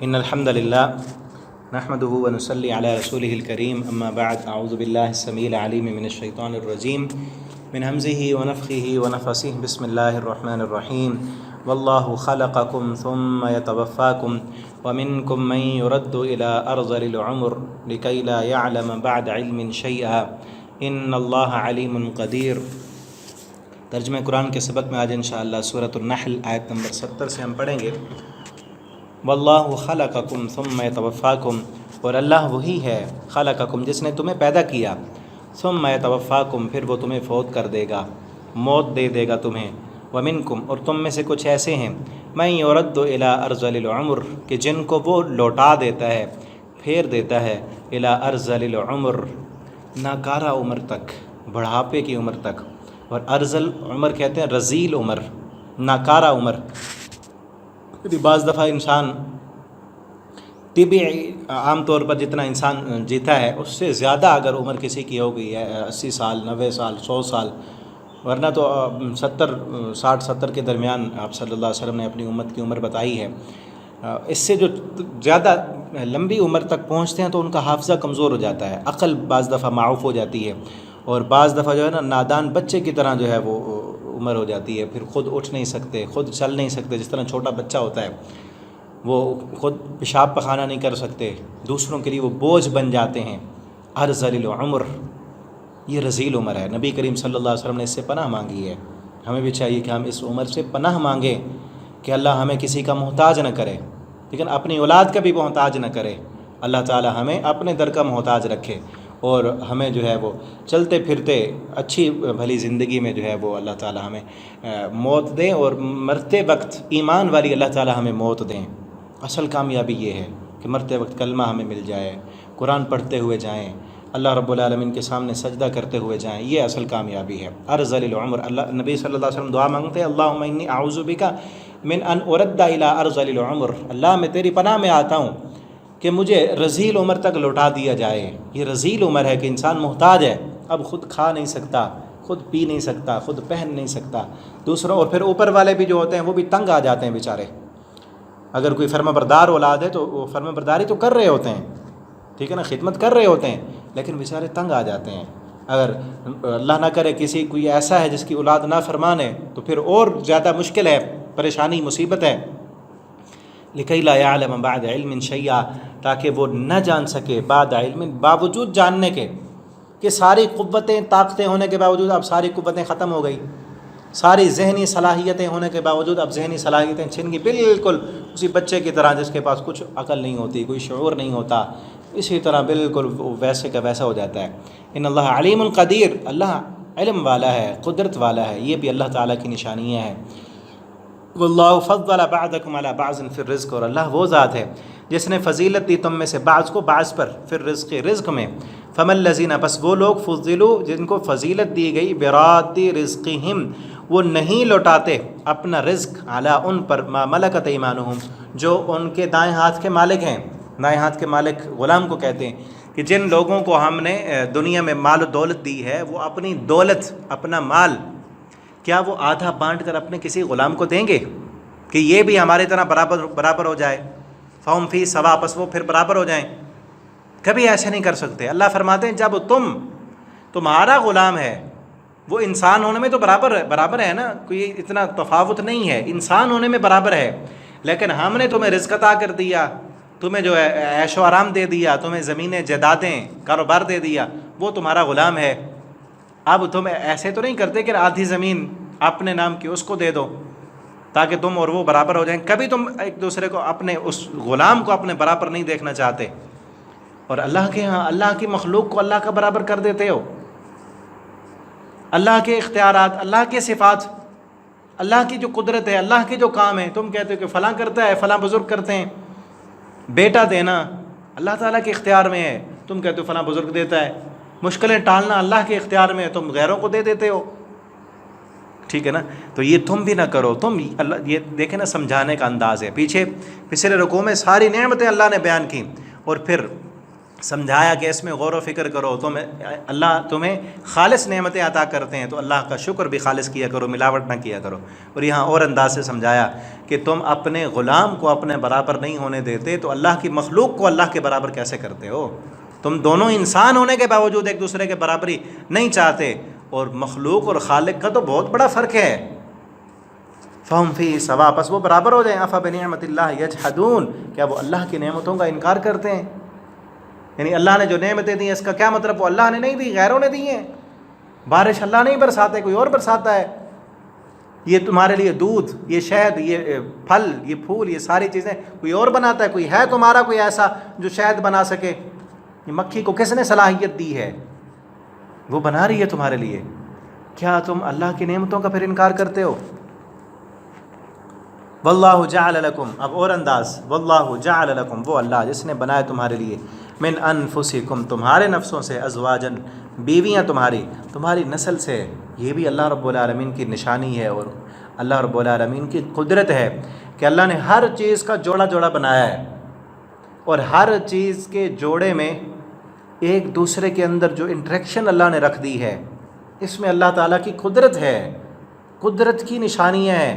ان الحمد للہ نحمده ونصلی علی رسوله الکریم اما بعد اعوذ باللہ السمیع العلیم من الشیطان الرجیم من همزه ونفخه ونفثه بسم اللہ الرحمن الرحیم واللہ خلقکم ثم یتوفاکم ومنکم من يرد الى ارذل العمر لکی لا يعلم بعد علم شیئا ان اللہ علیم قدیر۔ ترجمہ قرآن کے سبق میں آج انشاءاللہ سورۃ النحل آیت نمبر 70 سے ہم پڑھیں گے۔ واللہ خلقکم ثم یتوفاکم، اور اللہ وہی ہے خلقکم جس نے تمہیں پیدا کیا، ثم یتوفاکم پھر وہ تمہیں فوت کر دے گا، موت دے دے گا تمہیں، ومنکم اور تم میں سے کچھ ایسے ہیں من یرد الی ارذل العمر کہ جن کو وہ لوٹا دیتا ہے، پھیر دیتا ہے، الی ارذل العمر ناکارہ عمر تک، بڑھاپے کی عمر تک، اور ارذل عمر کہتے ہیں رذیل عمر، ناکارہ عمر۔ بعض دفعہ انسان طبی عام طور پر جتنا انسان جیتا ہے اس سے زیادہ اگر عمر کسی کی ہو گئی ہے 80 سال 90 سال 100 سال، ورنہ تو 60-70 کے درمیان آپ صلی اللہ علیہ وسلم نے اپنی امت کی عمر بتائی ہے۔ اس سے جو زیادہ لمبی عمر تک پہنچتے ہیں تو ان کا حافظہ کمزور ہو جاتا ہے، عقل بعض دفعہ معاف ہو جاتی ہے، اور بعض دفعہ جو ہے نا نادان بچے کی طرح جو ہے وہ عمر ہو جاتی ہے، پھر خود اٹھ نہیں سکتے، خود چل نہیں سکتے، جس طرح چھوٹا بچہ ہوتا ہے وہ خود پیشاب پخانہ نہیں کر سکتے، دوسروں کے لیے وہ بوجھ بن جاتے ہیں۔ ارذل العمر یہ رذیل عمر ہے، نبی کریم صلی اللہ علیہ وسلم نے اس سے پناہ مانگی ہے۔ ہمیں بھی چاہیے کہ ہم اس عمر سے پناہ مانگیں کہ اللہ ہمیں کسی کا محتاج نہ کرے، لیکن اپنی اولاد کا بھی محتاج نہ کرے۔ اللہ تعالی ہمیں اپنے در کا محتاج رکھے، اور ہمیں جو ہے وہ چلتے پھرتے اچھی بھلی زندگی میں جو ہے وہ اللہ تعالی ہمیں موت دیں، اور مرتے وقت ایمان والی اللہ تعالی ہمیں موت دیں۔ اصل کامیابی یہ ہے کہ مرتے وقت کلمہ ہمیں مل جائے، قرآن پڑھتے ہوئے جائیں، اللہ رب العالمین کے سامنے سجدہ کرتے ہوئے جائیں، یہ اصل کامیابی ہے۔ ارذل العمر، اللہ نبی صلی اللہ علیہ وسلم دعا مانگتے ہیں اللہم انی اعوذ بک من ان ارد الی ارذل العمر، اللہ میں تیری پناہ میں آتا ہوں کہ مجھے رذیل عمر تک لوٹا دیا جائے۔ یہ رذیل عمر ہے کہ انسان محتاج ہے، اب خود کھا نہیں سکتا، خود پی نہیں سکتا، خود پہن نہیں سکتا دوسروں، اور پھر اوپر والے بھی جو ہوتے ہیں وہ بھی تنگ آ جاتے ہیں بیچارے۔ اگر کوئی فرما بردار اولاد ہے تو وہ فرما برداری تو کر رہے ہوتے ہیں، ٹھیک ہے نا، خدمت کر رہے ہوتے ہیں، لیکن بیچارے تنگ آ جاتے ہیں۔ اگر اللہ نہ کرے کسی کوئی ایسا ہے جس کی اولاد نافرمان ہے تو پھر اور زیادہ مشکل ہے، پریشانی مصیبت ہے۔ لکی لا یعلم بعد علم شیئا، تاکہ وہ نہ جان سکے بعد علم، باوجود جاننے کے کہ ساری قوتیں طاقتیں ہونے کے باوجود اب ساری قوتیں ختم ہو گئی، ساری ذہنی صلاحیتیں ہونے کے باوجود اب ذہنی صلاحیتیں چھن گئی، بالکل اسی بچے کی طرح جس کے پاس کچھ عقل نہیں ہوتی، کوئی شعور نہیں ہوتا، اسی طرح بالکل ویسے کا ویسا ہو جاتا ہے۔ ان اللہ علیم قدیر، اللہ علم والا ہے، قدرت والا ہے، یہ بھی اللہ تعالیٰ کی نشانیاں ہیں۔ واللہ فضل بعضکم علی بعض فی الرزق، اور اللہ وہ ذات ہے جس نے فضیلت دی تم میں سے بعض کو بعض پر، فی الرزق رزق میں۔ فمن الذین، بس وہ لوگ فضلوا جن کو فضیلت دی گئی، براد رزقہم وہ نہیں لوٹاتے اپنا رزق، علی ان پر، ما ملکت ایمانہم جو ان کے دائیں ہاتھ کے مالک ہیں۔ دائیں ہاتھ کے مالک غلام کو کہتے ہیں کہ جن لوگوں کو ہم نے دنیا میں مال و دولت دی ہے وہ اپنی دولت، اپنا مال، کیا وہ آدھا بانٹ کر اپنے کسی غلام کو دیں گے کہ یہ بھی ہمارے طرح برابر ہو جائے؟ فہم فی سوا، پس وہ پھر برابر ہو جائیں؟ کبھی ایسے نہیں کر سکتے۔ اللہ فرماتے ہیں جب تمہارا غلام ہے وہ انسان ہونے میں تو برابر ہے نا، کوئی اتنا تفاوت نہیں ہے، انسان ہونے میں برابر ہے، لیکن ہم نے تمہیں رزق عطا کر دیا، تمہیں جو ہے عیش و آرام دے دیا، تمہیں زمینیں جائیدادیں کاروبار دے دیا، وہ تمہارا غلام ہے۔ اب تم ایسے تو نہیں کرتے کہ آدھی زمین اپنے نام کی اس کو دے دو تاکہ تم اور وہ برابر ہو جائیں، کبھی تم ایک دوسرے کو، اپنے اس غلام کو اپنے برابر نہیں دیکھنا چاہتے، اور اللہ کے ہاں اللہ کی مخلوق کو اللہ کا برابر کر دیتے ہو۔ اللہ کے اختیارات، اللہ کے صفات، اللہ کی جو قدرت ہے، اللہ کے جو کام ہیں، تم کہتے ہو کہ فلاں کرتا ہے، فلاں بزرگ کرتے ہیں۔ بیٹا دینا اللہ تعالیٰ کے اختیار میں ہے، تم کہتے ہو فلاں بزرگ دیتا ہے۔ مشکلیں ٹالنا اللہ کے اختیار میں ہے، تم غیروں کو دے دیتے ہو، ٹھیک ہے نا۔ تو یہ تم بھی نہ کرو، تم اللہ، یہ دیکھیں نا سمجھانے کا انداز ہے۔ پچھلے رکوع میں ساری نعمتیں اللہ نے بیان کی، اور پھر سمجھایا کہ اس میں غور و فکر کرو، اللہ تمہیں خالص نعمتیں عطا کرتے ہیں تو اللہ کا شکر بھی خالص کیا کرو، ملاوٹ نہ کیا کرو۔ اور یہاں اور انداز سے سمجھایا کہ تم اپنے غلام کو اپنے برابر نہیں ہونے دیتے تو اللہ کی مخلوق کو اللہ کے برابر کیسے کرتے ہو؟ تم دونوں انسان ہونے کے باوجود ایک دوسرے کے برابری نہیں چاہتے، اور مخلوق اور خالق کا تو بہت بڑا فرق ہے۔ فہم فی سوا، پس وہ برابر ہو جائیں۔ افبنعمت اللہ یجحدون، کیا وہ اللہ کی نعمتوں کا انکار کرتے ہیں؟ یعنی اللہ نے جو نعمتیں دی ہیں اس کا کیا مطلب وہ اللہ نے نہیں دی، غیروں نے دی ہیں؟ بارش اللہ نہیں برساتا ہے، کوئی اور برساتا ہے۔ یہ تمہارے لیے دودھ، یہ شہد، یہ پھل، یہ پھول، یہ ساری چیزیں کوئی اور بناتا ہے؟ کوئی ہے تمہارا کوئی ایسا جو شہد بنا سکے؟ یہ مکھی کو کس نے صلاحیت دی ہے؟ وہ بنا رہی ہے تمہارے لیے۔ کیا تم اللہ کی نعمتوں کا پھر انکار کرتے ہو؟ واللہ جعل لکم، اب اور انداز، واللہ جعل لکم، وہ اللہ جس نے بنایا تمہارے لیے، من انفسکم، تمہارے نفسوں سے، ازواجن، بیویاں تمہاری نسل سے۔ یہ بھی اللہ رب العالمین کی نشانی ہے اور اللہ رب العالمین کی قدرت ہے کہ اللہ نے ہر چیز کا جوڑا جوڑا بنایا ہے، اور ہر چیز کے جوڑے میں ایک دوسرے کے اندر جو انٹریکشن اللہ نے رکھ دی ہے، اس میں اللہ تعالیٰ کی قدرت ہے، قدرت کی نشانیاں ہیں۔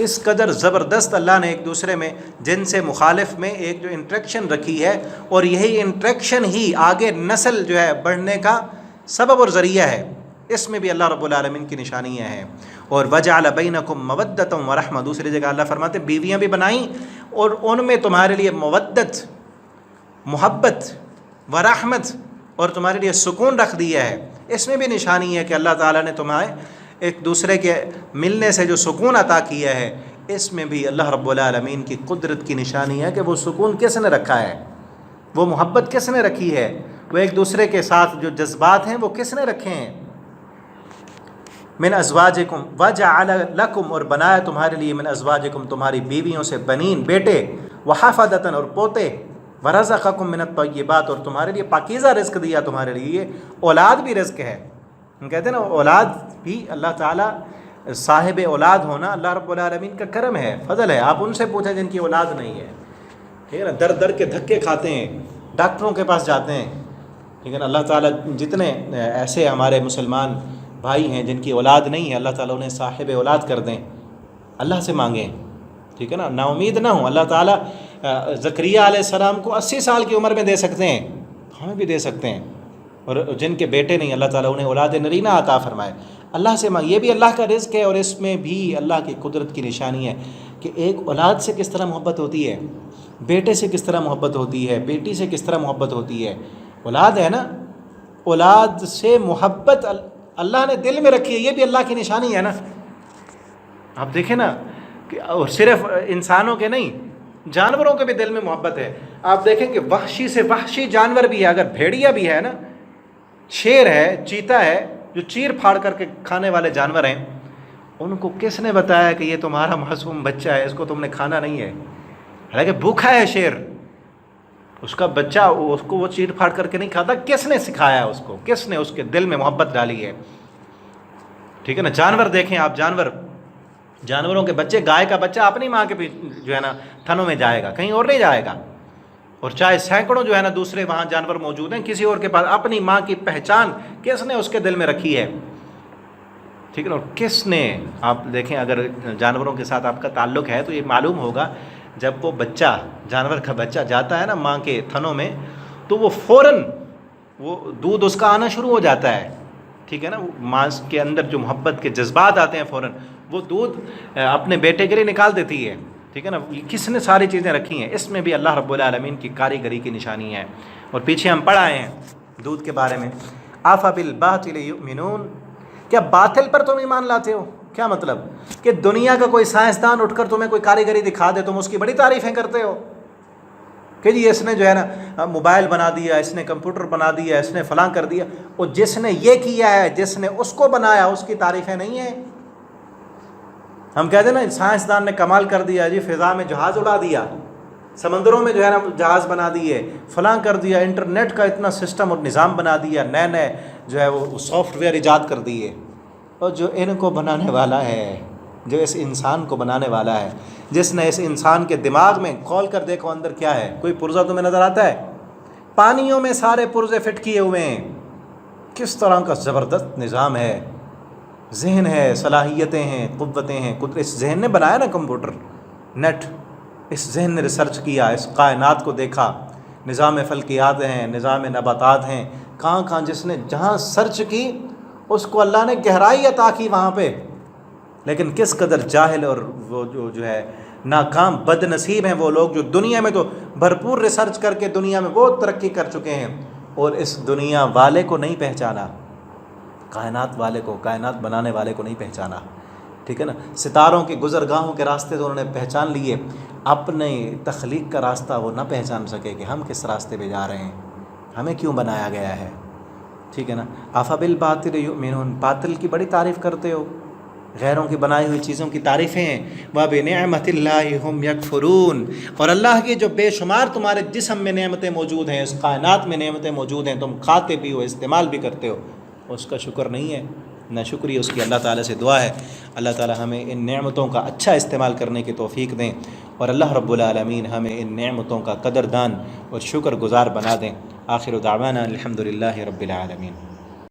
اس قدر زبردست اللہ نے ایک دوسرے میں جن سے مخالف میں ایک جو انٹریکشن رکھی ہے، اور یہی انٹریکشن ہی آگے نسل جو ہے بڑھنے کا سبب اور ذریعہ ہے۔ اس میں بھی اللہ رب العالمین کی نشانیاں ہیں۔ اور وجعل بینکم مودۃ ورحمۃ، دوسری جگہ اللہ فرماتے بیویاں بھی بنائیں اور ان میں تمہارے لیے مودت، محبت، ورحمت، اور تمہارے لیے سکون رکھ دیا ہے۔ اس میں بھی نشانی ہے کہ اللہ تعالیٰ نے تمہیں ایک دوسرے کے ملنے سے جو سکون عطا کیا ہے، اس میں بھی اللہ رب العالمین کی قدرت کی نشانی ہے کہ وہ سکون کس نے رکھا ہے، وہ محبت کس نے رکھی ہے، وہ ایک دوسرے کے ساتھ جو جذبات ہیں وہ کس نے رکھے ہیں۔ من ازواجکم وجعل لکم، اور بنایا تمہارے لیے، من ازواجکم تمہاری بیویوں سے، بنین بیٹے، وحفدۃ اور پوتے، ورزقکم من الطیبات اور تمہارے لیے پاکیزہ رزق دیا تمہارے لیے۔ اولاد بھی رزق ہے، ہم کہتے ہیں نا اولاد بھی اللہ تعالیٰ، صاحب اولاد ہونا اللہ رب العالمین کا کرم ہے، فضل ہے۔ آپ ان سے پوچھیں جن کی اولاد نہیں ہے، ٹھیک ہے نا، در در کے دھکے کھاتے ہیں، ڈاکٹروں کے پاس جاتے ہیں، ٹھیک ہے نا۔ اللہ تعالیٰ جتنے ایسے ہمارے مسلمان بھائی ہیں جن کی اولاد نہیں ہے، اللہ تعالیٰ انہیں صاحب اولاد کر دیں، اللہ سے مانگیں، ٹھیک ہے نا، نا امید نہ ہوں۔ اللہ تعالیٰ زکریا علیہ السلام کو 80 سال کی عمر میں دے سکتے ہیں، ہمیں بھی دے سکتے ہیں، اور جن کے بیٹے نہیں، اللہ تعالیٰ انہیں اولاد نرینہ عطا فرمائے، اللہ سے مانگ۔ یہ بھی اللہ کا رزق ہے، اور اس میں بھی اللہ کی قدرت کی نشانی ہے کہ ایک اولاد سے کس طرح محبت ہوتی ہے، بیٹے سے کس طرح محبت ہوتی ہے، بیٹی سے کس طرح محبت ہوتی ہے۔ اولاد ہے نا، اولاد سے محبت اللہ نے دل میں رکھی ہے، یہ بھی اللہ کی نشانی ہے نا۔ آپ دیکھیں نا کہ اور صرف انسانوں کے نہیں، جانوروں کے بھی دل میں محبت ہے۔ آپ دیکھیں کہ وحشی سے وحشی جانور بھی ہے، اگر بھیڑیا بھی ہے نا، شیر ہے، چیتا ہے، جو چیر پھاڑ کر کے کھانے والے جانور ہیں، ان کو کس نے بتایا کہ یہ تمہارا معصوم بچہ ہے، اس کو تم نے کھانا نہیں ہے؟ حالانکہ بھوکھا ہے شیر، اس کا بچہ، اس کو وہ چیر پھاڑ کر کے نہیں کھاتا۔ کس نے سکھایا اس کو، کس نے اس کے دل میں محبت ڈالی ہے؟ ٹھیک ہے نا۔ جانور دیکھیں آپ، جانوروں کے بچے، گائے کا بچہ اپنی ماں کے جو ہے نا تھنوں میں جائے گا، کہیں اور نہیں جائے گا۔ اور چاہے سینکڑوں جو ہے نا دوسرے وہاں جانور موجود ہیں، کسی اور کے پاس اپنی ماں کی پہچان کس نے اس کے دل میں رکھی ہے؟ ٹھیک ہے نا۔ اور کس نے، آپ دیکھیں اگر جانوروں کے ساتھ آپ کا تعلق ہے تو یہ معلوم ہوگا، جب وہ بچہ، جانور کا بچہ جاتا ہے نا ماں کے تھنوں میں، تو وہ فوراً وہ دودھ اس کا آنا شروع ہو جاتا ہے، ٹھیک ہے نا۔ ماں کے اندر جو محبت کے جذبات آتے ہیں، فوراً وہ دودھ اپنے بیٹے کے لیے نکال دیتی ہے، ٹھیک ہے نا۔ کس نے ساری چیزیں رکھی ہیں؟ اس میں بھی اللہ رب العالمین کی کاریگری کی نشانی ہے۔ اور پیچھے ہم پڑھ آئے ہیں دودھ کے بارے میں، آفبالباطل یؤمنون، کیا باطل پر تم ایمان لاتے ہو؟ کیا مطلب کہ دنیا کا کوئی سائنسدان اٹھ کر تمہیں کوئی کاریگری دکھا دے، تم اس کی بڑی تعریفیں کرتے ہو کہ جی اس نے جو ہے نا موبائل بنا دیا، اس نے کمپیوٹر بنا دیا، اس نے فلاں کر دیا، اور جس نے یہ کیا ہے، جس نے اس کو بنایا، اس کی تعریفیں نہیں ہیں۔ ہم کہتے ہیں نا سائنسدان نے کمال کر دیا، جی فضا میں جہاز اڑا دیا، سمندروں میں جو ہے نا جہاز بنا دیے، فلاں کر دیا، انٹرنیٹ کا اتنا سسٹم اور نظام بنا دیا، نئے نئے جو ہے وہ سافٹ ویئر ایجاد کر دیے۔ اور جو ان کو بنانے والا ہے، جو اس انسان کو بنانے والا ہے، جس نے اس انسان کے دماغ میں کھول کر دیکھو اندر کیا ہے، کوئی پرزہ تمہیں نظر آتا ہے؟ پانیوں میں سارے پرزے فٹ کیے ہوئے ہیں. کس طرح کا زبردست نظام ہے، ذہن ہے، صلاحیتیں ہیں، قوتیں ہیں. اس ذہن نے بنایا نا کمپیوٹر، نیٹ، اس ذہن نے ریسرچ کیا، اس کائنات کو دیکھا. نظام فلکیات ہیں، نظام نباتات ہیں، کہاں کہاں جس نے جہاں سرچ کی اس کو اللہ نے گہرائی عطا کی وہاں پہ. لیکن کس قدر جاہل اور وہ جو ہے ناکام بد نصیب ہیں وہ لوگ جو دنیا میں تو بھرپور ریسرچ کر کے دنیا میں بہت ترقی کر چکے ہیں اور اس دنیا والے کو نہیں پہچانا، کائنات والے کو، کائنات بنانے والے کو نہیں پہچانا. ٹھیک ہے نا. ستاروں کے گزرگاہوں کے راستے تو انہوں نے پہچان لیے، اپنے تخلیق کا راستہ وہ نہ پہچان سکے کہ ہم کس راستے پہ جا رہے ہیں، ہمیں کیوں بنایا گیا ہے. ٹھیک ہے نا. افبالباطل یؤمنون، باطل کی بڑی تعریف کرتے ہو، غیروں کی بنائی ہوئی چیزوں کی تعریفیں ہیں. وَبِنِعْمَةِ اللَّهِ هُمْ يَكْفُرُونَ، اور اللہ کی جو بے شمار تمہارے جسم میں نعمتیں موجود ہیں، اس کائنات میں نعمتیں موجود ہیں، تم کھاتے بھی ہو، استعمال بھی کرتے ہو، اس کا شکر نہیں ہے، نہ شکریہ اس کی. اللہ تعالیٰ سے دعا ہے اللہ تعالیٰ ہمیں ان نعمتوں کا اچھا استعمال کرنے کی توفیق دیں، اور اللہ رب العالمین ہمیں ان نعمتوں کا قدردان اور شکر گزار بنا دیں. آخر دعوانا الحمدللہ رب العالمین.